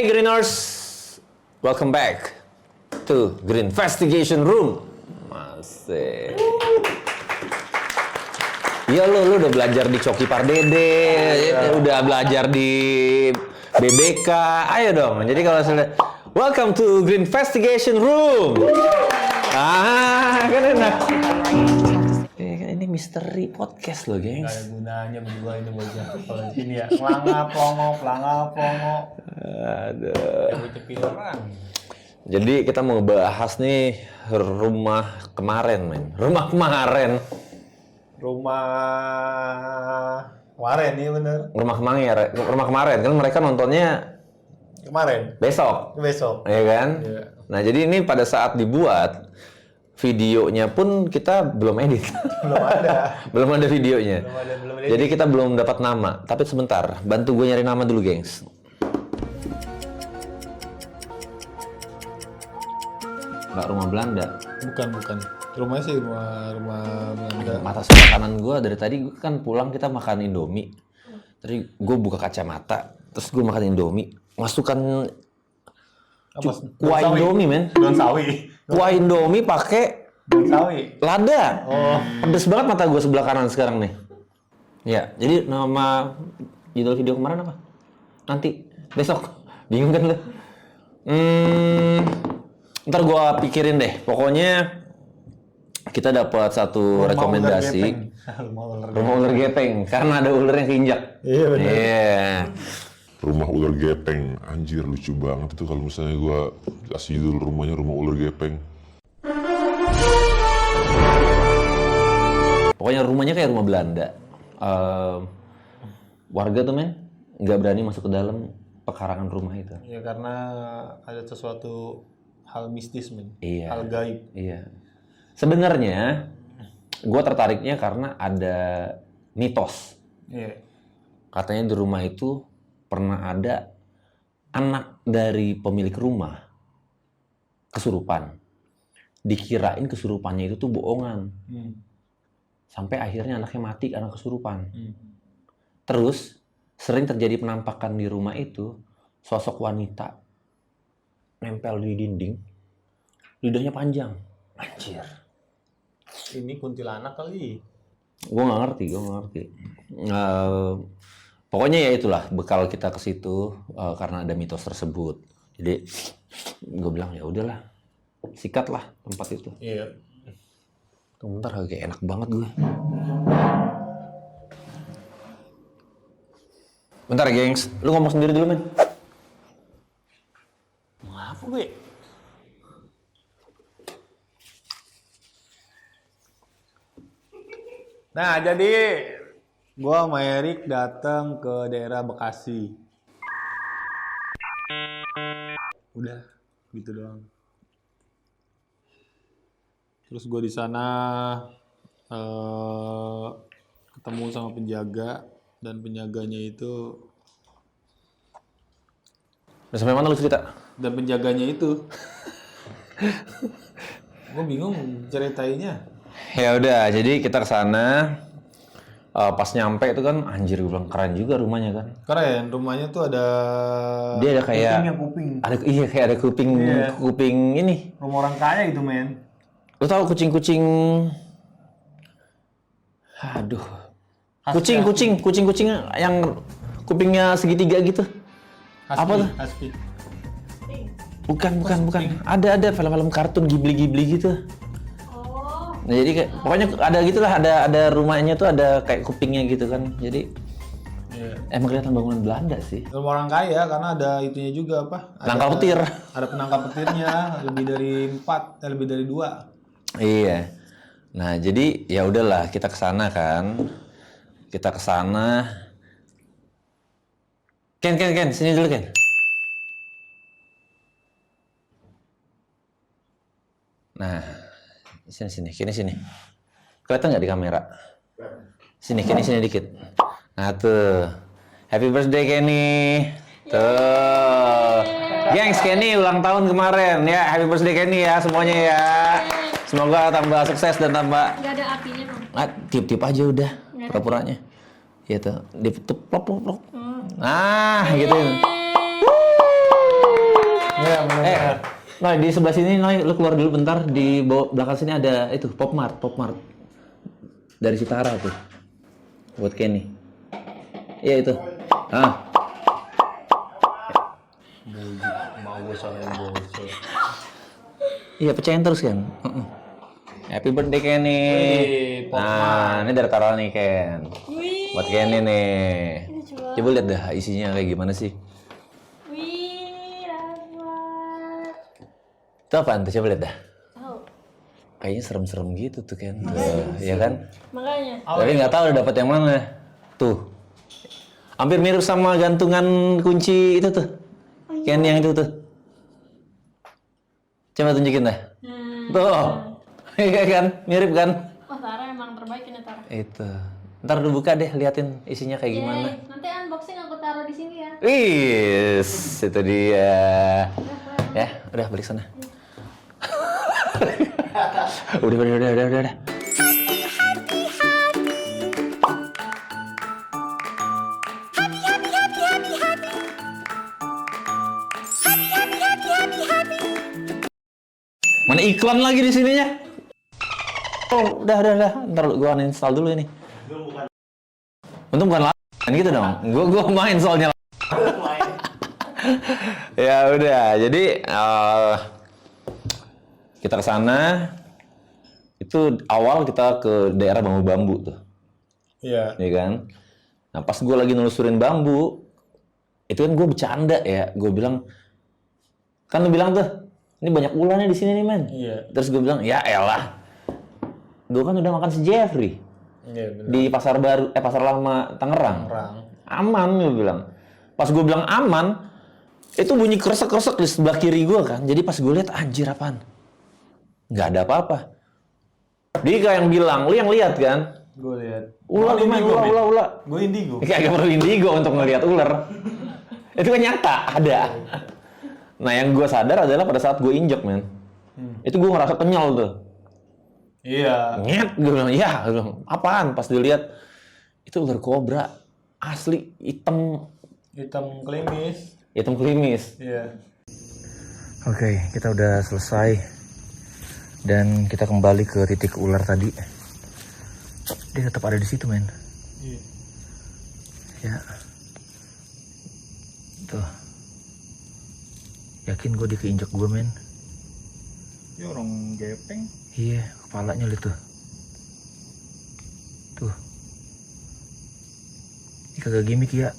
Hey Greeners, welcome back to Green Investigation Room. Masih. Iya lu udah belajar di Coki Pardede, udah belajar di BBK. Ayo dong. Jadi kalau sudah welcome to Green Investigation Room. Kan enak. Ini misteri podcast loh, gengs. Gak ada gunanya berdua ini bocah. Kalau di sini ya pelangap longo. Aduh. Cepi orang. Jadi kita mau ngebahas nih rumah kemarin, men. Rumah kemarin. Rumah kemarin, iya bener. Rumah kemarin kan mereka nontonnya Kemarin. besok. Iya kan? Iya. Nah, jadi ini pada saat dibuat videonya pun kita belum edit. Belum ada. Belum ada videonya. Belum ada. Jadi kita belum dapat nama. Tapi sebentar, bantu gue nyari nama dulu, gengs. Nggak rumah Belanda. Bukan. Rumahnya sih rumah Belanda. Mata sebelah kanan gue dari tadi gue kan pulang kita makan Indomie. Tadi gue buka kacamata, terus gue makan Indomie. Masukkan kuah Indomie, men. Daun sawi. Kuah Indomie pakai Daun sawi. lada. Oh. Pedes banget mata gue sebelah kanan sekarang nih. Ya, jadi nama judul video kemarin apa? Nanti, besok. Bingung kan lu? Ntar gue pikirin deh. Pokoknya kita dapat satu rekomendasi. Rumah ular gepeng. Karena ada ular yang keinjak. Iya benar. Iya. Rumah ular gepeng, anjir lucu banget itu kalau misalnya gua kasih judul rumahnya rumah ular gepeng. Pokoknya rumahnya kayak rumah Belanda. Warga tuh men nggak berani masuk ke dalam pekarangan rumah itu. Ya karena ada sesuatu hal mistis, men. Iya. Hal gaib. Iya. Sebenarnya gua tertariknya karena ada mitos. Iya. Katanya di rumah itu pernah ada anak dari pemilik rumah kesurupan. Dikirain kesurupannya itu tuh bohongan. Sampai akhirnya anaknya mati karena kesurupan. Terus sering terjadi penampakan di rumah itu sosok wanita nempel di dinding, lidahnya panjang. Anjir. Ini kuntilanak kali. Gue nggak ngerti. Pokoknya ya itulah bekal kita ke situ karena ada mitos tersebut. Jadi gue bilang ya udahlah, sikatlah tempat itu. Iya. Bentar kayak enak banget gue. Bentar gengs, lu ngomong sendiri dulu men. Mau apa gue? Nah, jadi gua sama Erik datang ke daerah Bekasi. Udah, gitu doang. Terus gua di sana ketemu sama penjaga dan penjaganya itu Udah sampai mana lu cerita? dan penjaganya itu gue bingung ceritainnya. Ya udah, jadi kita ke sana. Pas nyampe itu kan anjir gue bilang keren juga rumahnya kan. Keren, rumahnya tuh ada Dia ada kayak kuping. Iya kayak ada kuping Iya. kuping ini. Rumah orang kaya gitu, men. Lu tahu kucing-kucing aduh. Kucing yang kupingnya segitiga gitu. Husky, Apa tuh? Husky. Bukan. Ada film-film kartun Ghibli gitu. Nah, jadi kayak pokoknya ada gitulah, ada rumahnya tuh ada kayak kupingnya gitu kan. Jadi Iya. emang kelihatan bangunan Belanda sih. Rumah orang kaya karena ada itunya juga apa? Penangkal petir. Ada penangkal petirnya, lebih dari 4, lebih dari 2. Iya. Nah, jadi ya udahlah kita ke sana kan. Kita ke sana. Ken, sini dulu Ken. Nah, sini. Kelihatan nggak di kamera? Sini dikit. Nah tuh, happy birthday Kenny. Tuh, gengs Kenny ulang tahun kemarin ya. Happy birthday Kenny ya semuanya ya. Semoga tambah sukses dan tambah. Nggak ada apinya dong. Tiup-tiup aja udah pura-puranya. Gitu, ditutup plok. Nah, gitu. Noy di sebelah sini, Noy, lu keluar dulu bentar. Di belakang sini ada itu Pop Mart. Dari Citara tuh. Buat Kenny. Iya itu. Ah, Mau gue soalnya bosnya. iya pecahin terus kan. Happy birthday Kenny. Wih, Pop Nah, ini dari Tara nih Ken. Wih, Buat Kenny nih. lucu banget. Coba lihat dah isinya kayak gimana sih. Wih, dapat. Itu apaan tuh? Coba lihat dah. Tahu. Kayaknya serem-serem gitu tuh Ken. Tuh, ya kan? Makanya. Tapi nggak tahu udah dapat yang mana. Tuh. Hampir mirip sama gantungan kunci itu tuh. Ken yang itu tuh. Coba tunjukin dah. Tuh. Iya kan? Mirip kan? Wah, Tara emang terbaik ini Tara. Itu. Ntar lu buka deh, liatin isinya kayak gimana. Yeay, nanti unboxing aku taruh di sini ya. Wis, itu dia. Ya, udah balik sana. udah. Mana iklan lagi di sininya? Oh, udah. Ntar gua uninstall dulu ini. Untung bukan kan gitu dong. Gua main soalnya. Ya udah, jadi kita ke sana. Itu awal kita ke daerah bambu-bambu tuh, Iya. ya kan? Nah pas gue lagi nelusurin bambu, itu kan gue bercanda ya. Gue bilang, kan lu bilang tuh, ini banyak ularnya di sini nih men. Iya. Terus gue bilang, ya elah, gue kan udah makan si Jeffrey Iya benar. di pasar baru, pasar lama Tangerang. Orang. Aman, gue bilang. Pas gue bilang aman, itu bunyi kresek-kresek di sebelah kiri gue kan. Jadi pas gue lihat anjir apaan? Nggak ada apa-apa. Dika yang bilang, lu yang lihat kan? Gue lihat. Ular, ular. Gue indigo. Kayak agak perlu indigo untuk ngelihat ular. Itu kan nyata, ada. Nah yang gue sadar adalah pada saat gue injek men. Itu gue ngerasa kenyal tuh. Iya. Nyet, gue bilang, ya. Gue bilang, apaan? Pas dilihat, itu ular kobra. Asli, hitam Hitam klimis. klimis. Iya. Oke, kita udah selesai. Dan kita kembali ke titik ular tadi. Dia tetap ada di situ, men. Iya. Ya. Tuh. Yakin gue dia keinjak gue, men. Ini orang gepeng. Iya, kepalanya lihat tuh. Tuh. Ini kagak gimmick ya.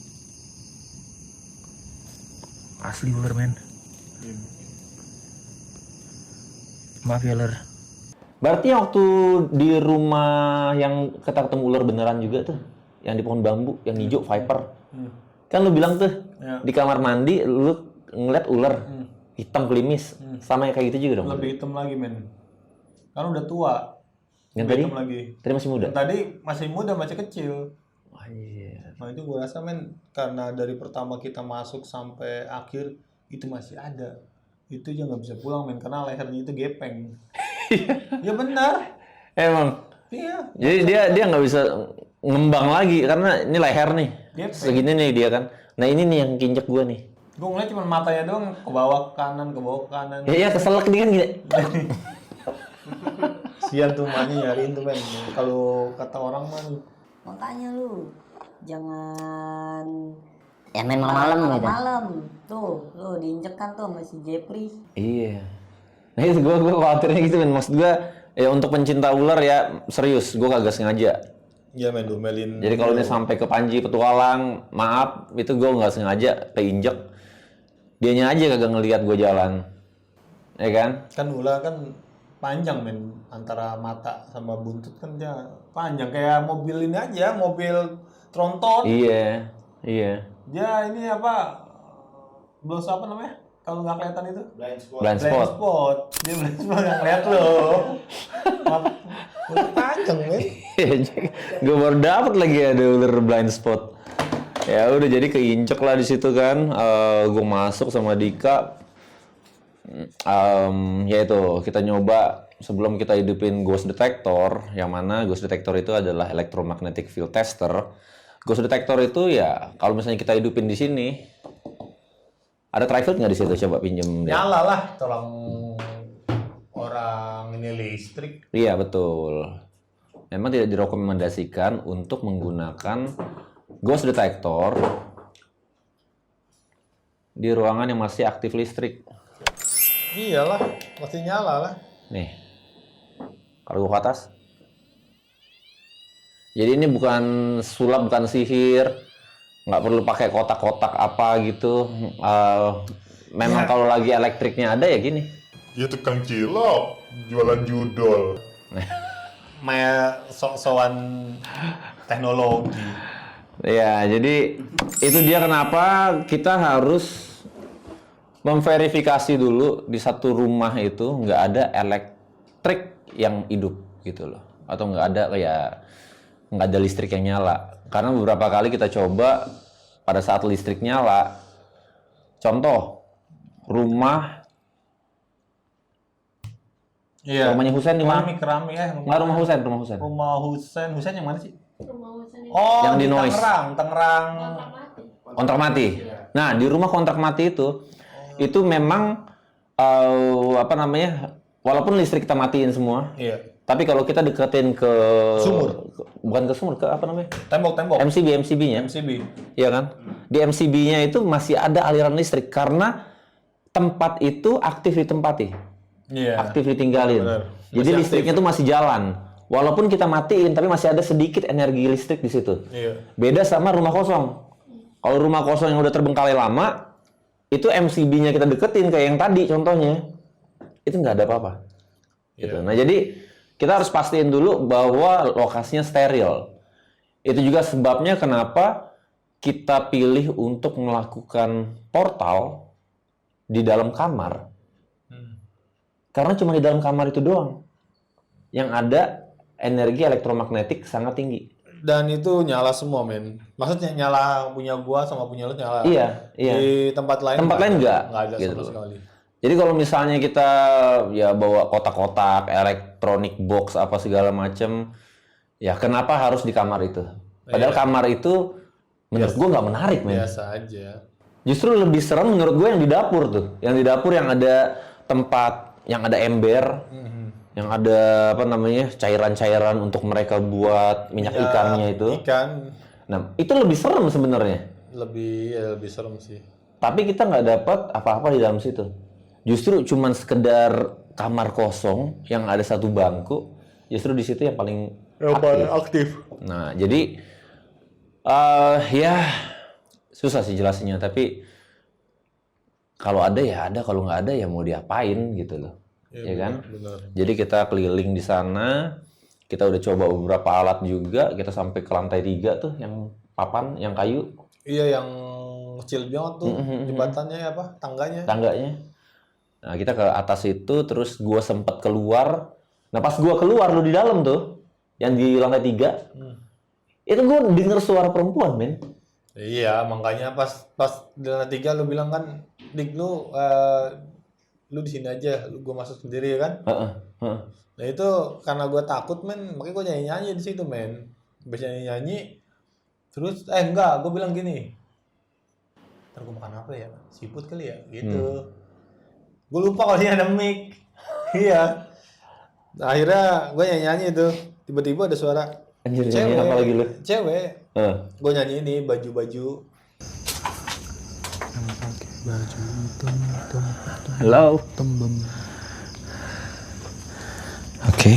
Asli ular, men. Iya. Maaf ya, ular. Berarti waktu di rumah yang kita ketemu ular beneran juga tuh, yang di pohon bambu, yang hijau Viper. Kan lu bilang tuh, Ya. di kamar mandi lu ngeliat ular hitam klimis, sama yang kayak gitu juga dong. Lebih hitam lagi men. Kan udah tua. Yang Lebih tadi? hitam lagi. Tadi masih muda. Yang tadi masih muda, masih kecil. Oh, iya. Nah itu gue rasa men, karena dari pertama kita masuk sampai akhir itu masih ada. Itu aja nggak bisa pulang men, karena lehernya itu gepeng. Ya benar. Emang. Iya. Jadi dia nggak bisa ngembang lagi karena ini leher nih. Gepeng. Segini nih dia kan. Nah ini nih yang kinjek gua nih. Gue ngeliat cuma matanya doang ke bawah ke kanan. Ya keselak dia kan gini. Sial tuh mani nyariin tuh men. Kalau kata orang mah Makanya lu jangan Ya main malam-malam gitu. malam. Tuh, lu diinjek kan tuh sama si Jeffrey. Iya. Nah itu gua khawatirnya gitu men. Maksud gua ya untuk pencinta ular ya serius. Gua kagak sengaja. iya men domelin. Jadi kalau dia sampai ke Panji Petualang, maaf itu gua nggak sengaja keinjek. Dianya aja kagak ngelihat gua jalan. Ya kan? Kan ular kan panjang men, antara mata sama buntut kan dia panjang kayak mobil ini aja, mobil tronton. Iya. Dia ini apa? Blos apa namanya? Kalau nggak kelihatan itu? Blind Blind spot. spot. Dia blind spot nggak ngeliat lo. Udah panjang men. Gue baru dapet lagi ada ular blind spot. Ya udah jadi keinjek lah di situ kan. Gue masuk sama Dika. Ya itu kita nyoba sebelum kita hidupin ghost detector, yang mana ghost detector itu adalah electromagnetic field tester. Ghost detector itu ya kalau misalnya kita hidupin di sini, Ada trifle nggak di situ? Coba pinjem deh. Nyala lah, tolong orang ini listrik. Iya betul. Memang tidak direkomendasikan untuk menggunakan ghost detector di ruangan yang masih aktif listrik. Iyalah, pasti nyala lah. Nih, kalau gua ke atas. Jadi ini bukan sulap, bukan sihir, nggak perlu pakai kotak-kotak apa gitu. Memang kalau lagi elektriknya ada ya gini. Ya tukang cilok, jualan judol. Maya sok-sokan teknologi. Ya, jadi itu dia kenapa kita harus memverifikasi dulu di satu rumah itu nggak ada elektrik yang hidup gitu loh, atau nggak ada listrik yang nyala. Karena beberapa kali kita coba pada saat listrik nyala, contoh rumahnya Husen di mana? Keramik ya. Nggak, rumah Husen. Rumah Husen yang mana sih? Rumah Husen itu Oh, Yang di di Noise. Tangerang. kontrak mati. Kontrak mati. Nah, di rumah kontrak mati itu memang walaupun listrik kita matiin semua, Iya. tapi kalau kita deketin ke Sumur. bukan ke sumur, ke apa namanya? Tembok. MCB-nya. MCB. Iya kan? Di MCB-nya itu masih ada aliran listrik karena tempat itu aktif ditempati, Iya. aktif ditinggalin. Benar. Jadi Masih listriknya itu masih jalan. Walaupun kita matiin, tapi masih ada sedikit energi listrik di situ. Iya. Beda sama rumah kosong. Kalau rumah kosong yang udah terbengkalai lama, itu MCB-nya kita deketin kayak yang tadi contohnya, itu nggak ada apa-apa. Gitu. Nah jadi kita harus pastiin dulu bahwa lokasinya steril. Itu juga sebabnya kenapa kita pilih untuk melakukan portal di dalam kamar. Karena cuma di dalam kamar itu doang yang ada energi elektromagnetik sangat tinggi. Dan itu nyala semua, men. Maksudnya nyala punya gua sama punya lu nyala. Iya. Di tempat lain Tempat lain nggak? Nggak ada Gitu. sama sekali. Jadi kalau misalnya kita ya bawa kotak-kotak, elektronik box apa segala macem, ya kenapa harus di kamar itu? Padahal kamar itu menurut gua nggak menarik, men. Biasa aja. Justru lebih serem menurut gue yang di dapur tuh. Yang di dapur yang ada tempat, yang ada ember, yang ada cairan-cairan untuk mereka buat minyak ikannya itu. Ikan Nah, itu lebih serem sebenarnya. lebih serem sih. Tapi kita nggak dapat apa-apa di dalam situ. Justru cuman sekedar kamar kosong yang ada satu bangku. Justru di situ yang paling aktif. Nah, jadi ya susah sih jelasinnya. Tapi kalau ada ya ada, kalau nggak ada ya mau diapain gitu loh. Ya kan? Benar. Jadi kita keliling di sana, kita udah coba beberapa alat juga, kita sampai ke lantai 3 tuh yang papan, yang kayu, Iya, yang kecil banget tuh jembatannya apa? Tangganya. tangganya. Nah, kita ke atas itu, terus gua sempet keluar. Nah, pas gua keluar, lu di dalam tuh, yang di lantai 3, itu gua denger suara perempuan, men. Iya, makanya pas di lantai 3 lu bilang kan, Dik lu di sini aja, gua masuk sendiri ya kan? Heeh, heeh. Nah itu karena gua takut, men, makanya gua nyanyi-nyanyi di situ, men. Habis nyanyi-nyanyi, terus enggak, gua bilang gini. Ntar gua makan apa ya? Seafood kali ya? Gitu. Gua lupa kalau ini ada mic. Iya. Nah, akhirnya gua nyanyi-nyanyi itu, tiba-tiba ada suara Anjir, nyanyi apa lagi lu? Cewek. Heeh. Gua nyanyi ini baju-baju. Halo. Oke.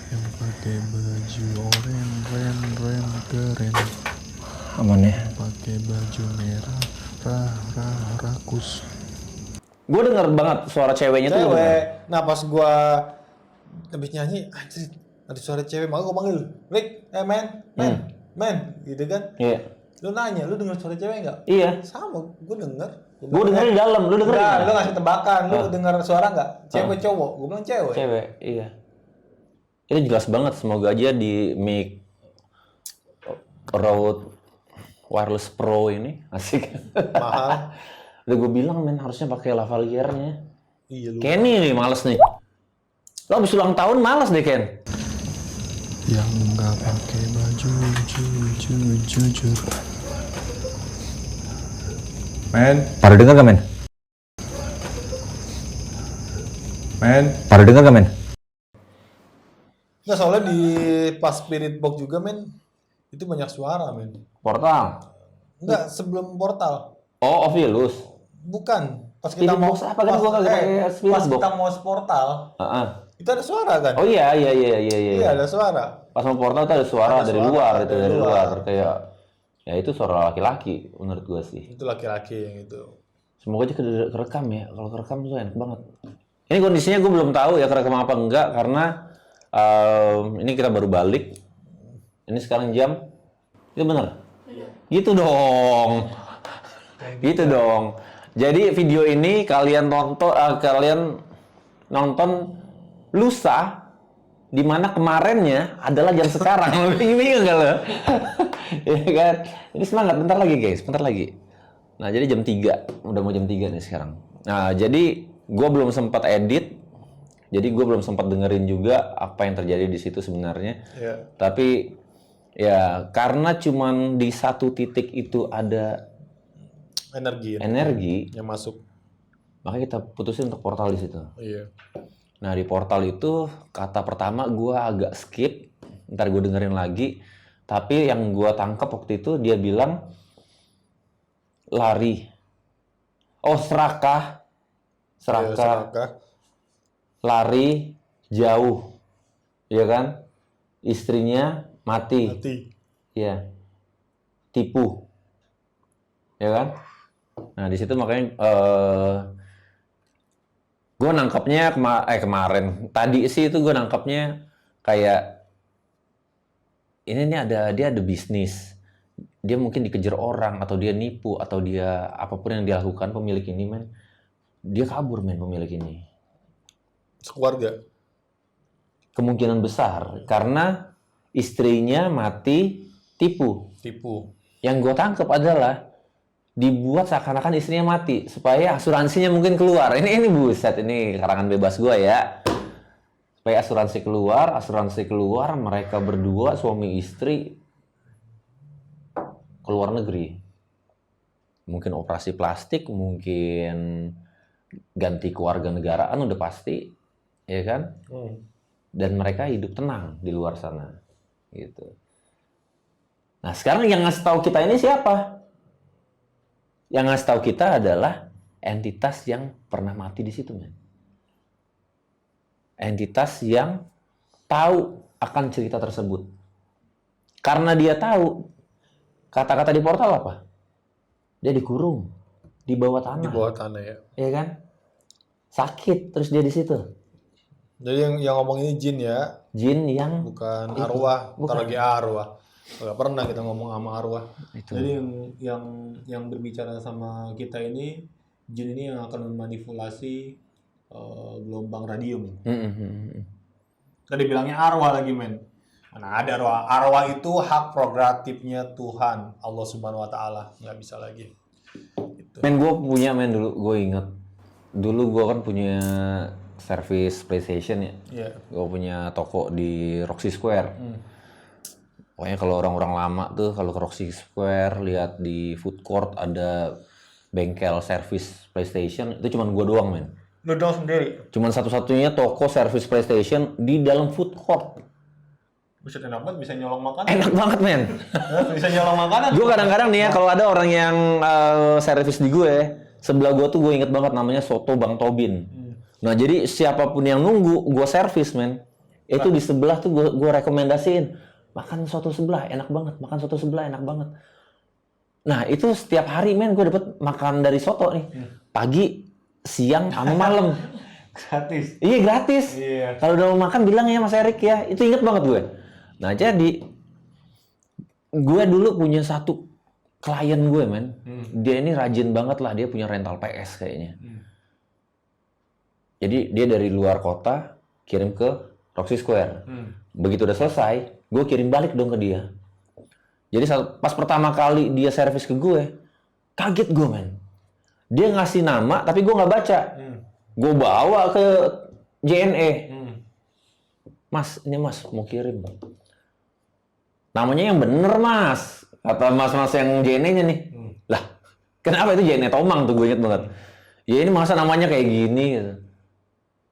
Yang pakai baju oranye keren, Aman ya. pakai baju merah rakus. Gue denger banget suara ceweknya tuh. Cewek. Nah pas gua habis nyanyi, anjir, ada suara cewek, makanya gua panggil, Rick, men, gitu kan? Iya. Lu nanya, lu denger suara cewek nggak? Iya. Sama, gua denger. Gue dengerin di dalam, lu dengerin Enggak, nggak? lu ngasih tebakan, lu denger suara nggak? Cewek cowok, gua bilang cewek. Cewek, iya. Itu jelas banget, semoga aja di mic Rode Wireless Pro ini asik. Mahal. Udah gue bilang, men, harusnya pakai lavalier-nya. Iya lu. Kenny nih, males nih. Lo abis ulang tahun males deh, Ken. yang nggak pakai baju jujur. Men, Pada denger gak, men? pada denger gak, men? Nggak, soalnya di pas Spirit Box juga men, itu banyak suara men. Portal. Enggak, sebelum portal. Oh, Ovilus. Bukan. Pas Spirit kita mau Box apa kan gua kagak pakai Spirit pas Box. kita mau portal, Heeh. itu ada suara kan? Oh iya. Iya, ada suara. Pas mau portal tuh ada suara Ada dari suara luar, itu dari dari luar. luar. Kayak ya itu suara laki-laki menurut gua sih. Itu laki-laki yang itu. Semoga aja kerekam ya. Kalau kerekam tuh enak banget. Ini kondisinya gue belum tahu ya kerekam apa enggak karena ini kita baru balik. Ini sekarang jam. Itu bener? Gitu dong. Gitu dong. Jadi video ini kalian nonton lusa, di mana kemarinnya adalah jam sekarang. Bingung nggak lo? Ya kan? Ini semangat, bentar lagi guys, bentar lagi. Nah, jadi jam 3, udah mau jam 3 nih sekarang. Nah, jadi gue belum sempat edit, jadi gue belum sempat dengerin juga apa yang terjadi di situ sebenarnya. Iya. Tapi ya karena cuman di satu titik itu ada energi, yang masuk. makanya kita putusin untuk portal di situ. Iya. Nah, di portal itu kata pertama gue agak skip, ntar gue dengerin lagi. Tapi yang gue tangkap waktu itu dia bilang lari. Oh, serakah, Iya, serakah. lari jauh, ya kan? Istrinya mati, ya, tipu, ya kan? Nah, di situ makanya gue nangkapnya kemarin, tadi sih itu gue nangkapnya kayak ini nih dia ada bisnis, dia mungkin dikejar orang atau dia nipu atau dia apapun yang dia lakukan pemilik ini men, dia kabur men pemilik ini. Sekeluarga. Kemungkinan besar karena istrinya mati tipu. Yang gue tangkap adalah dibuat seakan-akan istrinya mati supaya asuransinya mungkin keluar. Ini buset, ini karangan bebas gue ya. Supaya asuransi keluar, mereka berdua suami istri keluar negeri. Mungkin operasi plastik, mungkin ganti kewarganegaraan udah pasti, ya kan? Dan mereka hidup tenang di luar sana, gitu. Nah, sekarang yang ngasih tahu kita ini siapa? Yang ngasih tahu kita adalah entitas yang pernah mati di situ, men. Entitas yang tahu akan cerita tersebut. Karena dia tahu, kata-kata di portal apa? Dia dikurung di bawah tanah. Di bawah tanah ya. Iya kan? Sakit terus dia di situ. Jadi yang ngomong ini jin ya, Jin yang bukan itu. arwah. Bukan. Ntar lagi arwah. Gak pernah kita ngomong sama arwah. Itu. Jadi yang berbicara sama kita ini, jin ini yang akan memanipulasi gelombang radium. Tadi bilangnya arwah lagi men. Mana ada arwah? Arwah itu hak prerogatifnya Tuhan, Allah Subhanahu Wa Taala, nggak bisa lagi. Gitu. Men, gue punya dulu, gue inget. Dulu gue kan punya service PlayStation ya. Iya. Gue punya toko di Roxy Square. Pokoknya kalau orang-orang lama tuh kalau ke Roxy Square lihat di food court ada bengkel service PlayStation, itu cuman gue doang men. Lu dong sendiri. Cuman satu-satunya toko service PlayStation di dalam food court. Bisa enak banget, bisa nyolong makanan. Enak banget men. Bisa nyolong makanan. Gue kadang-kadang nih ya kalau ada orang yang servis di gue, sebelah gue tuh gue inget banget namanya Soto Bang Tobin. Nah jadi siapapun yang nunggu gue servis men, itu di sebelah tuh gue rekomendasiin makan soto sebelah enak banget, makan soto sebelah enak banget. Nah itu setiap hari men gue dapet makan dari soto nih, pagi, siang, sama malam. Gratis. Iya gratis. Iya. Kalau udah mau makan bilang ya Mas Erik ya, itu inget banget gue. Nah jadi gue dulu punya satu klien gue men, dia ini rajin banget lah, dia punya rental PS kayaknya. Jadi dia dari luar kota kirim ke Roxy Square. Begitu udah selesai, gue kirim balik dong ke dia. Jadi pas pertama kali dia servis ke gue, kaget gue men. Dia ngasih nama tapi gue nggak baca. Gue bawa ke JNE. Mas, ini mas mau kirim bang. namanya yang bener mas, kata mas-mas yang JNE-nya nih. Lah, kenapa itu JNE Tomang tuh, gue inget banget. Ya ini masa namanya kayak gini gitu.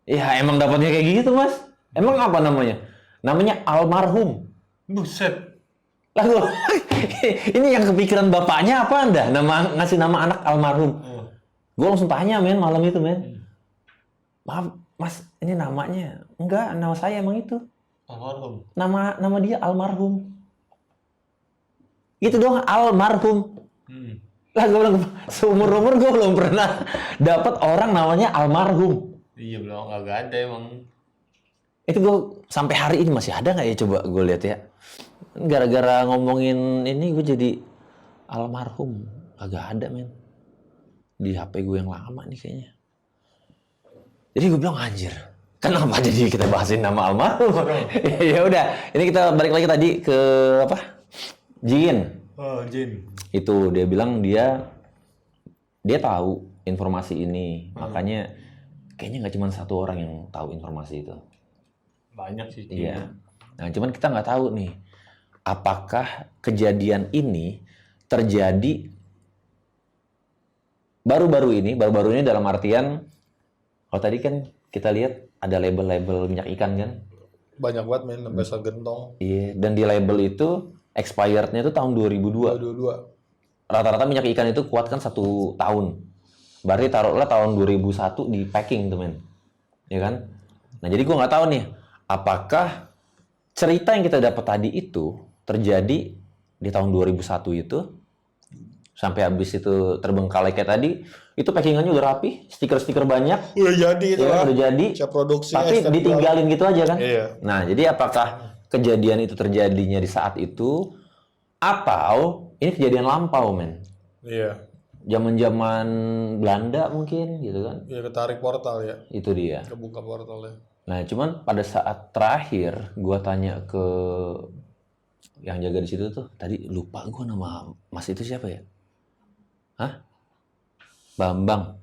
Ya emang dapatnya kayak gitu mas. Emang apa namanya? Namanya almarhum. Buset. Lah gue, ini yang kepikiran bapaknya apa anda? Ngasih nama anak almarhum. Gue langsung tanya men malam itu men. Maaf mas, ini namanya enggak, nama saya emang itu. Almarhum. Nama dia almarhum. Itu doang, almarhum. Lah gue bilang, seumur-umur gue belum pernah dapat orang namanya almarhum. Iya belum, agak ada emang. Itu gue sampai hari ini masih ada nggak ya, coba gue lihat ya. Gara-gara ngomongin ini gue jadi almarhum. Agak ada men. Di HP gue yang lama nih kayaknya. Jadi gue bilang anjir. Kenapa jadi kita bahasin nama almarhum? Ya udah, ini kita balik lagi tadi ke apa? Jin. Oh, Jin. Itu dia bilang dia tahu informasi ini. Makanya kayaknya nggak cuma satu orang yang tahu informasi itu. Banyak sih. Iya. Nah, cuman kita nggak tahu nih, apakah kejadian ini terjadi baru-baru ini dalam artian, kalau tadi kan kita lihat ada label-label minyak ikan kan? Banyak banget men, sampai segentong. Iya, dan di label itu expirednya itu tahun 2002. 22. Rata-rata minyak ikan itu kuat kan 1 tahun. Berarti taruhlah tahun 2001 di packing tuh men. Ya kan? Nah jadi gua nggak tahu nih, apakah cerita yang kita dapat tadi itu terjadi di tahun 2001 itu, sampai habis itu terbengkalai kayak tadi, itu packingannya udah rapi, stiker-stiker banyak. Udah jadi itu Ya, lah. udah jadi. Siap produksi. Tapi ditinggalin gitu aja kan? Iya. Nah, jadi apakah kejadian itu terjadinya di saat itu atau ini kejadian lampau, men? Iya. Zaman-zaman Belanda mungkin gitu kan? Iya, ketarik portal ya. Itu dia. Kebuka portalnya. Nah, cuman pada saat terakhir gua tanya ke yang jaga di situ tuh, tadi lupa gua nama Mas itu siapa ya? Hah? Bambang.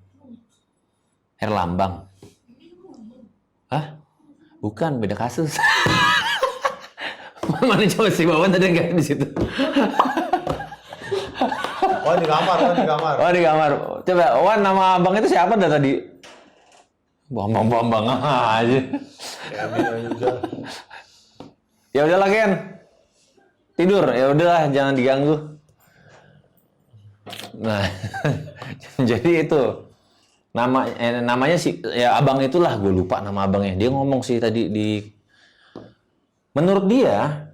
Herlambang. Hah? Bukan, beda kasus. Mana coba si Wawan ada nggak di situ? Oh di kamar, Oh di kamar. Coba, Wan nama abang itu siapa dah tadi? Bambang aja. Ya, Amina juga. Ya udahlah Ken. Tidur, ya udahlah jangan diganggu. Nah, jadi itu namanya si ya abang itulah, gue lupa nama abangnya. Dia ngomong sih tadi menurut dia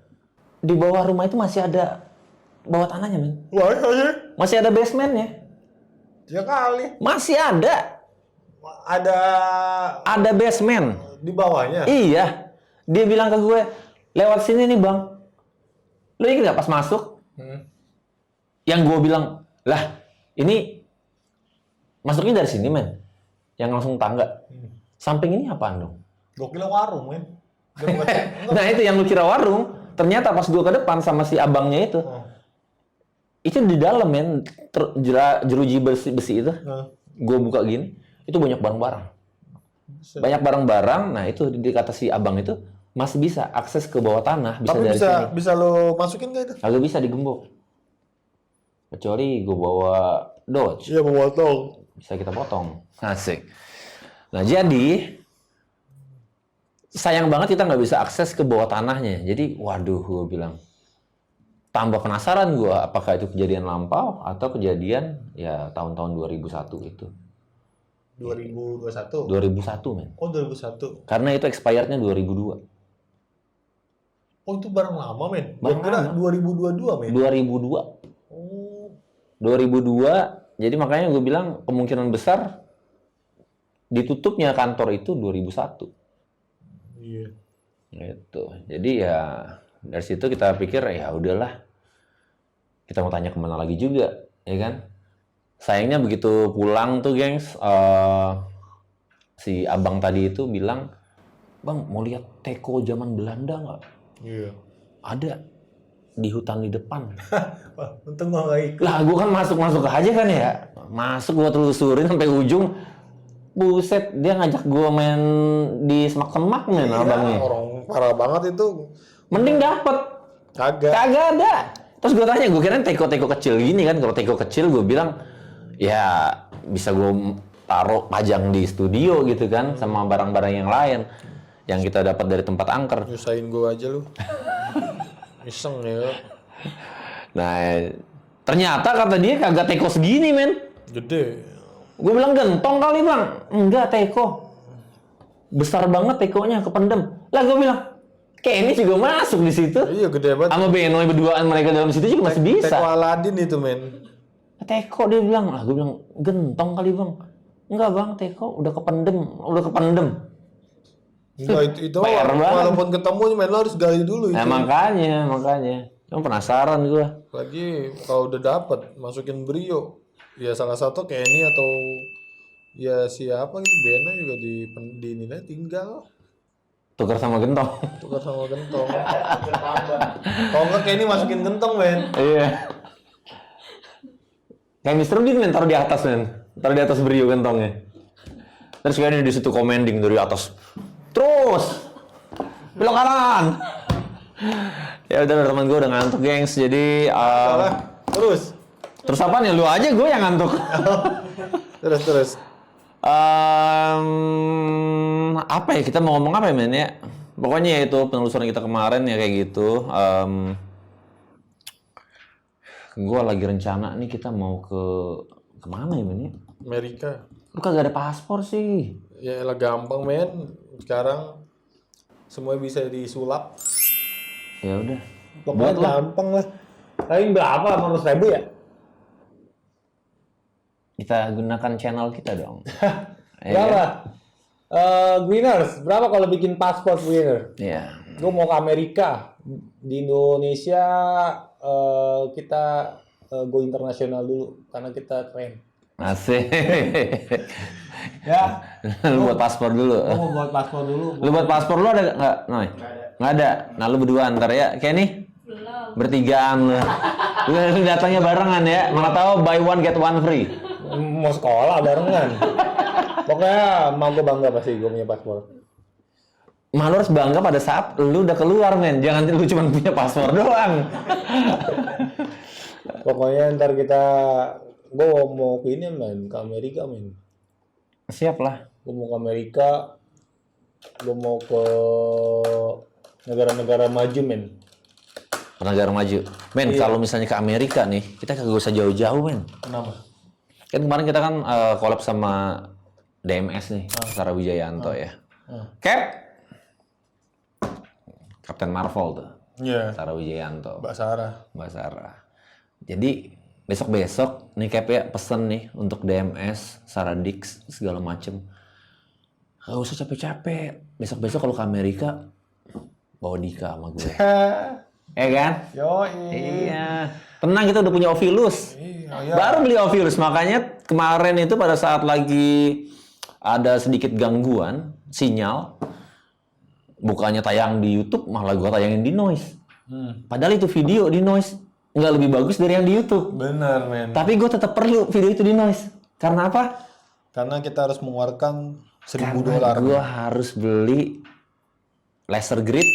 di bawah rumah itu masih ada bawah tanahnya, men. Wah, iya. Masih ada basementnya. 3 kali. Masih ada. Ada basement. Di bawahnya. Iya. Dia bilang ke gue, lewat sini nih bang. Lo ingat nggak pas masuk? Yang gue bilang, lah ini masuknya dari sini men. Yang langsung tangga. Samping ini apaan dong? Gue kira warung men. Nah itu yang lu kira warung. Ternyata pas gue ke depan sama si abangnya itu. Itu di dalam men. Jeruji besi itu. Gue buka gini. Itu banyak barang-barang. Banyak barang-barang. Nah itu kata si abang itu masih bisa akses ke bawah tanah. Bisa. Tapi dari sini. Bisa lo masukin gak itu? Kagak bisa digembok. Kecuali gue bawa Dodge. Iya bawa tol. Bisa kita potong. Asik. Nah jadi sayang banget kita nggak bisa akses ke bawah tanahnya. Jadi waduh gue bilang. Tambah penasaran gue apakah itu kejadian lampau atau kejadian ya tahun-tahun 2001 itu. 2021? 2001 men. Oh 2001. Karena itu expirednya 2002. Oh itu barang lama men? Barang Gua kira lama. 2022 men? 2002. Oh. 2002, jadi makanya gue bilang kemungkinan besar ditutupnya kantor itu 2001. Iya. Gitu. Jadi ya dari situ kita pikir ya udahlah. Kita mau tanya kemana lagi juga, ya kan? Sayangnya begitu pulang tuh, gengs, si abang tadi itu bilang, bang mau lihat teko zaman Belanda nggak? Iya. Ada di hutan di depan. Wah, untung gua nggak ikut. Lah gue kan masuk aja kan ya. Masuk gue telusurin sampai ujung. Buset, dia ngajak gue main di semak-semak men abangnya. Orang parah banget itu. Mending dapet. Kagak. Kagak ada. Terus gue tanya, gue kira teko-teko kecil gini kan. Kalau teko kecil gue bilang, ya bisa gue taruh pajang di studio gitu kan, sama barang-barang yang lain yang kita dapat dari tempat angker. Nyusahin gue aja lu. Iseng ya. Nah, ternyata kata dia kagak teko segini, men. Gede. Gue bilang gentong kali, Bang. Enggak, teko. Besar banget tekonya, kependem. Lah gue bilang, Kenny juga masuk di situ. Iya gede banget. Sama Benoy berduaan mereka dalam situ juga masih bisa. Teko Aladin itu, men. Teko dia bilang, lah gue bilang gentong kali, Bang. Enggak, Bang, teko udah kependem. Enggak, itu PR banget. walaupun ketemu men lo harus gali dulu itu. Nah, makanya. Cuma penasaran gue. Lagi kalau udah dapet masukin Brio. Ya salah satu Kenny atau ya siapa gitu, Beno juga di nilai tinggal Tukar sama gentong. tukar sama gentong. Kalau enggak Kenny masukin gentong, men. Iya. Kayak Mr. Bean, men, taruh di atas, men. Taruh di atas Brio gentongnya. Terus kayaknya di situ commenting dari atas. Terus! Belok kanan! Ya udah, teman gue udah ngantuk, gengs. Jadi, Terus terus apa nih? Lu aja, gue yang ngantuk. terus Apa ya? Kita mau ngomong apa ya, men, ya? Pokoknya ya itu penelusuran kita kemarin ya kayak gitu. Gue lagi rencana nih kita mau kemana ya, men, ya? Amerika. Lu kagak ada paspor sih. Ya elah gampang, men. Sekarang semuanya bisa disulap. Ya udah. Pokoknya gampang lah. Paling berapa? 500.000 ya? Kita gunakan channel kita dong. Berapa? Winners, berapa kalau bikin paspor winner? Iya. Gue mau ke Amerika. Di Indonesia kita go internasional dulu karena kita keren. Asik. Ya. Lu buat paspor dulu. Gue mau buat paspor dulu. Lu buat paspor lu ada nggak, Noy? Nggak ada. Nah lu berdua ntar ya. Kenny? Belum. Bertigaan lu. Lu datangnya barengan ya. Mana tahu buy one get one free. Mau sekolah barengan. Pokoknya mau gue bangga pasti gue punya paspor. Malu harus bangga pada saat lu udah keluar, men. Jangan lu cuma punya paspor doang. Pokoknya ntar gue mau ke ini, men, ke Amerika, men. Siap lah. Gue mau ke Amerika, gue mau ke negara-negara maju, men. Negara maju. Men, kalau misalnya ke Amerika nih, kita kagak usah jauh-jauh, men. Kenapa? Kan kemarin kita kan collab sama DMS nih, Sarah Wijayanto ya. Captain Marvel tuh, Iya. Sarah Wijayanto, Mbak Sarah. Mbak Sarah. Jadi besok-besok nih Cap ya pesen nih untuk DMS, Sarah Dix segala macem. Gak usah capek-capek. Besok-besok kalau ke Amerika bawa Dika sama gue. Ya kan? Yoi. Iya. Tenang, kita udah punya Ovilus. Iya. Baru beli Ovilus, makanya kemarin itu pada saat lagi ada sedikit gangguan sinyal, bukannya tayang di YouTube, malah gua tayangin di Noise. Padahal itu video di Noise nggak lebih bagus dari yang di YouTube. Bener, men. Tapi gue tetap perlu video itu di Noise. Karena apa? Karena kita harus mengeluarkan $1.000. Gue harus beli laser grid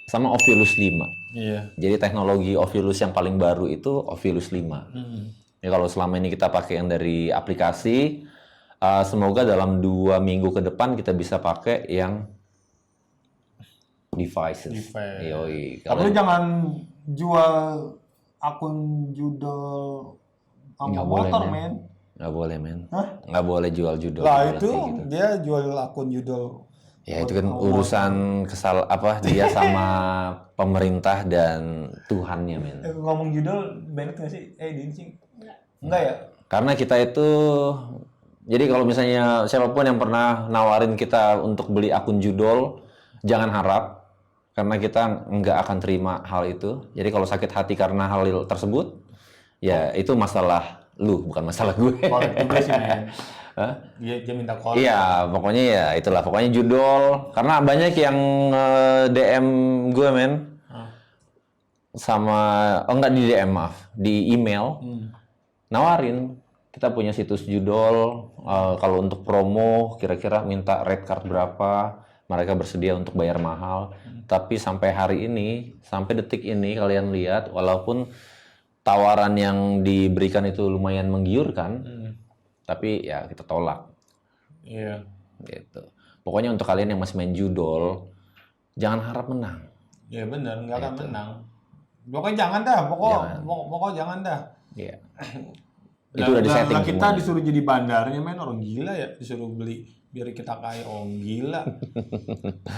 sama Ovilus 5. Iya. Jadi teknologi Ovilus yang paling baru itu Ovilus 5. Ya kalau selama ini kita pakai yang dari aplikasi, semoga dalam 2 minggu ke depan kita bisa pakai yang devices. Yoi. Tapi lu jangan jual akun judul sama Nggak boleh, motor, men. men. Nggak boleh, men. Hah? Nggak boleh jual judul. Lah jualan itu kayak gitu. dia jual akun judul. Ya itu kan urusan dia sama pemerintah dan Tuhannya, men. Ngomong judul Bennett nggak sih? Dincing. Enggak ya? Karena kita itu, jadi kalau misalnya siapapun yang pernah nawarin kita untuk beli akun judul, jangan harap, karena kita nggak akan terima hal itu. Jadi kalau sakit hati karena hal tersebut, ya itu masalah lu, bukan masalah gue. Kolek juga sih, men. Dia minta kolek. Iya, pokoknya ya itulah. Pokoknya judul, karena banyak yang DM gue, men. Sama, enggak di DM, maaf. Di email. Nawarin. Kita punya situs judul. Kalau untuk promo, kira-kira minta rate card berapa. mereka bersedia untuk bayar mahal. Tapi sampai hari ini, sampai detik ini kalian lihat, walaupun tawaran yang diberikan itu lumayan menggiurkan, tapi ya kita tolak. Iya. Gitu. Pokoknya untuk kalian yang masih main judol, jangan harap menang. Ya benar, nggak akan Gitu. menang. Pokoknya jangan dah, Jangan. pokoknya jangan dah. Iya. Itu udah disetting kita semuanya. disuruh jadi bandarnya, men, orang gila ya, disuruh beli biar kita kaya, orang gila.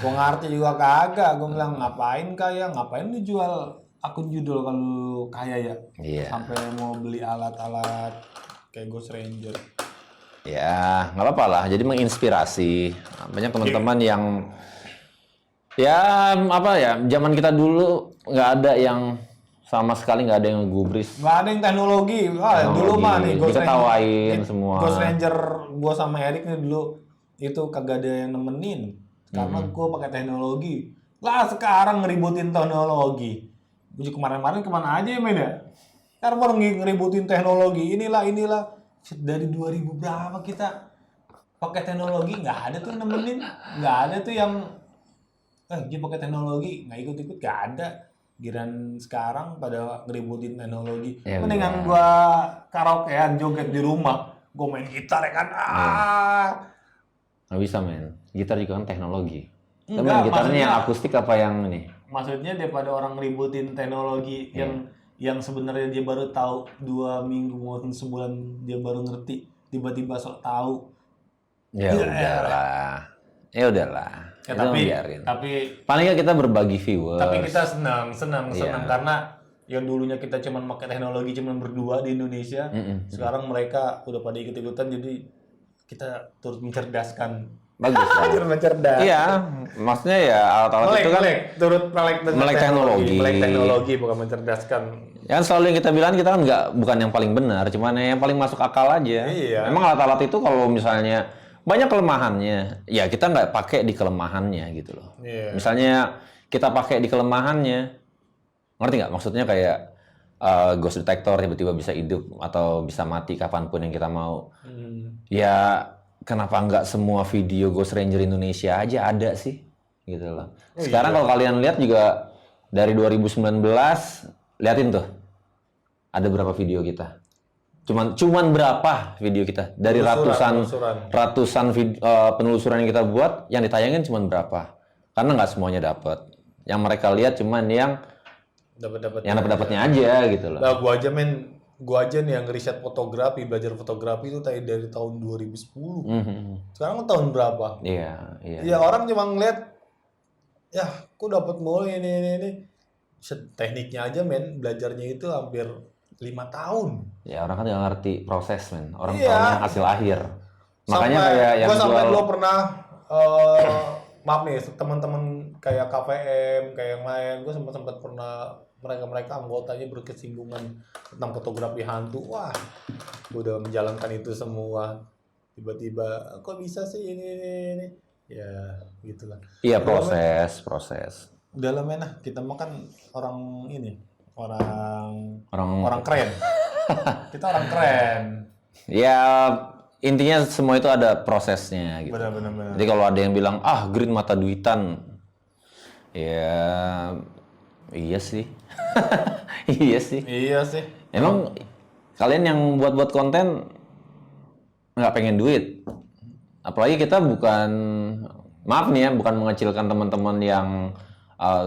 Gua ngerti juga kagak, gua bilang ngapain kaya, ngapain lu jual akun judul kalau lu kaya ya? Iya. Sampai mau beli alat-alat kayak Ghost Ranger. Ya, nggak apa-apa lah. Jadi menginspirasi. Banyak teman-teman yang ya apa ya, zaman kita dulu nggak ada yang sama sekali nggak ada yang gubris. Nggak ada yang teknologi. Dulu mah nih Diketawain semua. Ghost Ranger gua sama Erik nih dulu itu kagak ada yang nemenin karena gua pakai teknologi. Lah sekarang ngeributin teknologi. Uji kemarin-kemarin kemana aja ya, men ya? Sekarang baru ngeributin teknologi. Inilah dari 2000 berapa kita pakai teknologi, nggak ada tuh yang nemenin, nggak ada tuh yang dia pakai teknologi, nggak ikut-ikut, nggak ada. Giran sekarang pada ngeributin teknologi. Ya Mendingan udah. gua karaokean joget di rumah, gua main gitar ya kan. Nggak bisa men. Gitar juga kan teknologi. Tapi Enggak, gitarnya maksudnya- yang akustik apa yang ini? Maksudnya daripada orang ngeributin teknologi yang sebenarnya dia baru tahu 2 minggu maupun sebulan dia baru ngerti, tiba-tiba sok tahu. Ya udahlah. Ya udahlah. Ya, Itu tapi biarin. tapi Paling nggak kita berbagi viewers. kita senang Iya. karena yang dulunya kita cuman pakai teknologi cuman berdua di Indonesia, sekarang mereka udah pada ikut-ikutan, jadi kita turut mencerdaskan. Bagus lah. Turut cerdas. Iya, maksudnya ya alat-alat itu kan turut melek teknologi. melek teknologi bukan mencerdaskan. ya kan selalu yang kita bilang kita kan bukan yang paling benar, cuman yang paling masuk akal aja. Iya. Memang alat-alat itu kalau misalnya banyak kelemahannya, ya kita nggak pakai di kelemahannya gitu loh. Iya. Misalnya kita pakai di kelemahannya, ngerti nggak? Maksudnya kayak ghost detector tiba-tiba bisa hidup atau bisa mati kapanpun yang kita mau. Ya kenapa nggak semua video Ghost Ranger Indonesia aja ada sih? Gitu loh. Sekarang kalau kalian lihat juga dari 2019, liatin tuh. Ada berapa video kita? Cuman berapa video kita? Dari ratusan penelusuran yang kita buat, yang ditayangin cuman berapa? Karena nggak semuanya dapat. Yang mereka lihat cuman yang dapat-dapatnya aja gitu loh. Nah, gua aja nih yang ngeriset fotografi, belajar fotografi itu dari tahun 2010. Sekarang tahun berapa? Iya. Ya orang cuma ngeliat, ya kok dapat mulu ini. Tekniknya aja men, belajarnya itu hampir 5 tahun. Ya orang kan nggak ngerti proses men. Orang Iya. taunya hasil akhir. Makanya Sampai- kayak yang gua sampai jual dulu pernah maaf nih teman-teman kayak KPM kayak yang lain, gue sempat pernah mereka anggotanya berkesinggungan tentang fotografi hantu. Wah, gue udah menjalankan itu semua, tiba-tiba kok bisa sih ini ya gitulah. iya proses. Udah lah men, kita makan orang Orang keren. Kita orang keren. ya intinya semua itu ada prosesnya gitu. Benar. Jadi kalau ada yang bilang green mata duitan, ya iya sih. Iya sih. Emang kalian yang buat konten nggak pengen duit, apalagi kita bukan, maaf nih ya, bukan mengecilkan teman-teman yang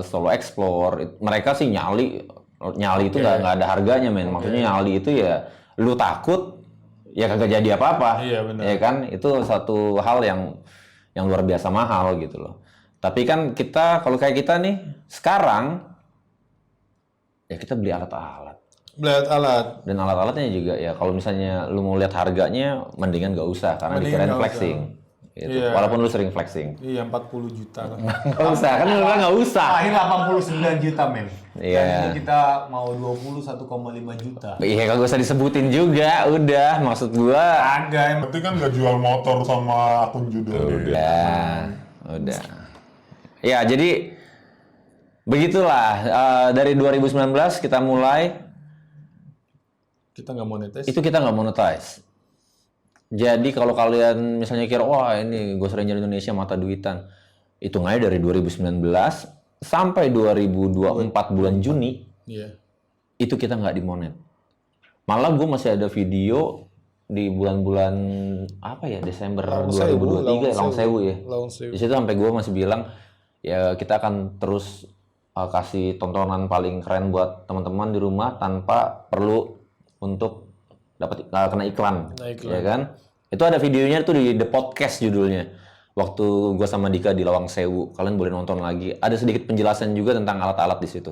solo explore. Mereka sih nyali itu nggak ada harganya men. Maksudnya nyali itu ya lu takut ya kagak jadi apa-apa. Iya, benar. Ya kan itu satu hal yang luar biasa mahal gitu loh. Tapi kan kita kalau kayak kita nih sekarang ya kita beli alat-alat. Dan alat-alatnya juga ya kalau misalnya lu mau lihat harganya mendingan gak usah karena dikirain flexing. Gitu. Iya. Walaupun lu sering flexing. Iya 40 juta kan. Gak usah, kan lu bilang gak usah. Akhir 89 juta men. Iya. Jadi kita mau 21,5 juta. Iya kagak usah disebutin juga, udah maksud gua. Ada Berarti kan nggak jual motor sama akun judul. Udah. Ya jadi begitulah. Dari 2019 kita mulai. Kita nggak monetize. Itu kita nggak monetize. Jadi kalau kalian misalnya kira wah ini Ghost Ranger Indonesia mata duitan, hitungannya dari 2019 sampai 2024 bulan Juni, Iya. itu kita nggak dimonet. Malah gue masih ada video di bulan-bulan apa ya, Desember 2023, Lawang Sewu ya. Lawang Sewu. Di situ sampai gue masih bilang ya kita akan terus kasih tontonan paling keren buat teman-teman di rumah tanpa perlu untuk dapat kena iklan, ya kan? Itu ada videonya tuh di The Podcast judulnya. Waktu gue sama Dika di Lawang Sewu, kalian boleh nonton lagi. Ada sedikit penjelasan juga tentang alat-alat di situ.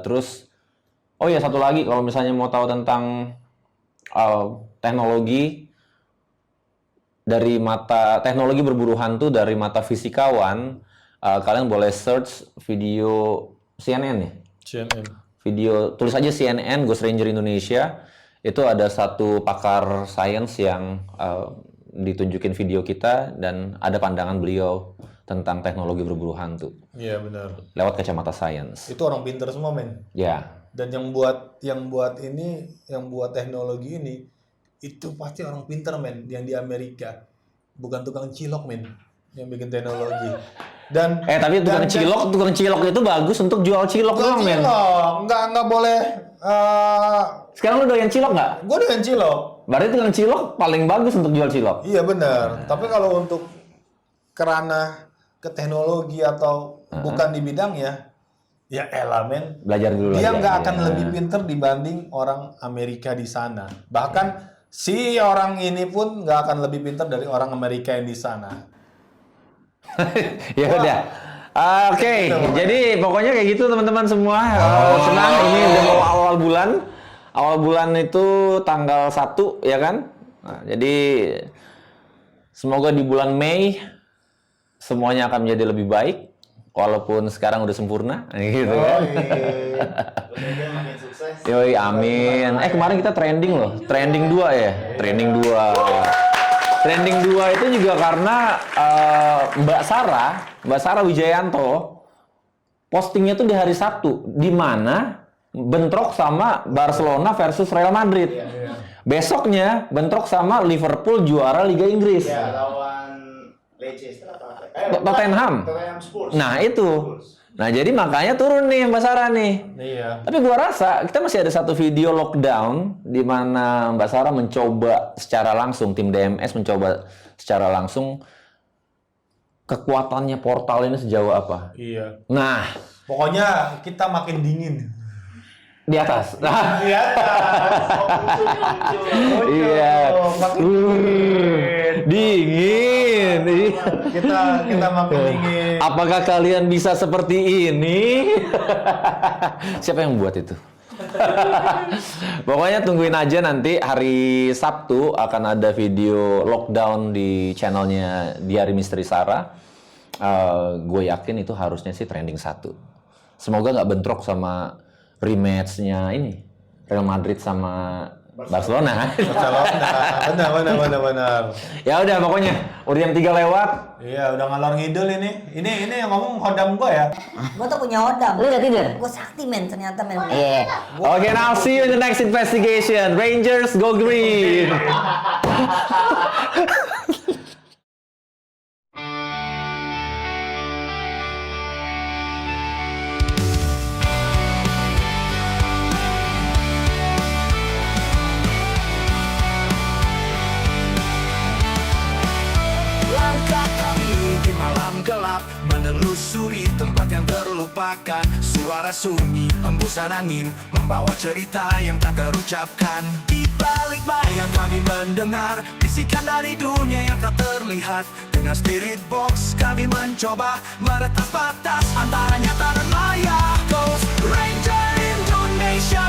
Terus, oh ya satu lagi, kalau misalnya mau tahu tentang teknologi dari mata teknologi berburu hantu dari mata fisikawan, kalian boleh search video CNN ya. CNN. Video tulis aja CNN Ghost Ranger Indonesia. Itu ada satu pakar sains yang ditunjukin video kita dan ada pandangan beliau tentang teknologi berburu hantu Iya benar. lewat kacamata sains. Itu orang pintar semua men. Ya, Dan yang buat teknologi ini itu pasti orang pintar men, yang di Amerika. Bukan tukang cilok men yang bikin teknologi. Dan tapi tukang cilok itu bagus untuk jual cilok doang, men. Nggak boleh. Sekarang lu doyan cilok nggak? Gue dengan cilok. Berarti tukang cilok paling bagus untuk jual cilok. Iya benar. Tapi kalau untuk kerana ke teknologi atau bukan di bidangnya, ya elah men. Belajar dulu. Dia aja. nggak akan Ya. lebih pinter dibanding orang Amerika di sana. Bahkan si orang ini pun nggak akan lebih pinter dari orang Amerika yang di sana. Ya udah. Oke, jadi pokoknya kayak gitu teman-teman semua. Senang ini udah mau awal bulan. Awal bulan itu tanggal 1 ya kan? Nah, jadi semoga di bulan Mei semuanya akan menjadi lebih baik walaupun sekarang udah sempurna gitu kan. Yoi, amin. Kemarin kita trending loh. Trending 2 ya. Trending 2. Trending 2 itu juga karena Mbak Sarah Wijayanto postingnya tuh di hari Sabtu, di mana bentrok sama Barcelona versus Real Madrid. Besoknya bentrok sama Liverpool juara Liga Inggris. Lawan Leicester Tottenham. Nah itu. Nah jadi makanya turun nih Mbak Sarah nih. Iya. Tapi gua rasa kita masih ada satu video lockdown di mana Mbak Sarah mencoba secara langsung, tim DMS mencoba secara langsung kekuatannya portal ini sejauh apa. Iya. Nah, Pokoknya kita makin dingin. di atas. Nah, Di atas. iya. Makin dingin. Dingin. Kita makin dingin. Apakah kalian bisa seperti ini? Siapa yang buat itu? Pokoknya tungguin aja nanti hari Sabtu akan ada video lockdown di channelnya Diary Misteri Sarah. Gue yakin itu harusnya sih trending 1. Semoga nggak bentrok sama rematch-nya ini Real Madrid sama Barcelona. Benar. Ya udah pokoknya udah jam 3 lewat. Iya, udah ngalor ngidul ini. Ini yang ngomong hodam gua ya. Gue tuh punya hodam. Lu udah tidur? Gue sakti men ternyata men. Iya. Okay, now see you in the next investigation. Rangers go green. Langkah kami di malam gelap menelusuri tempat yang terlupakan. Suara sunyi, hembusan angin membawa cerita yang tak terucapkan. Di balik bayang kami mendengar bisikan dari dunia yang tak terlihat. Dengan spirit box kami mencoba meretas batas antara nyata dan maya. Ghost Ranger Indonesia.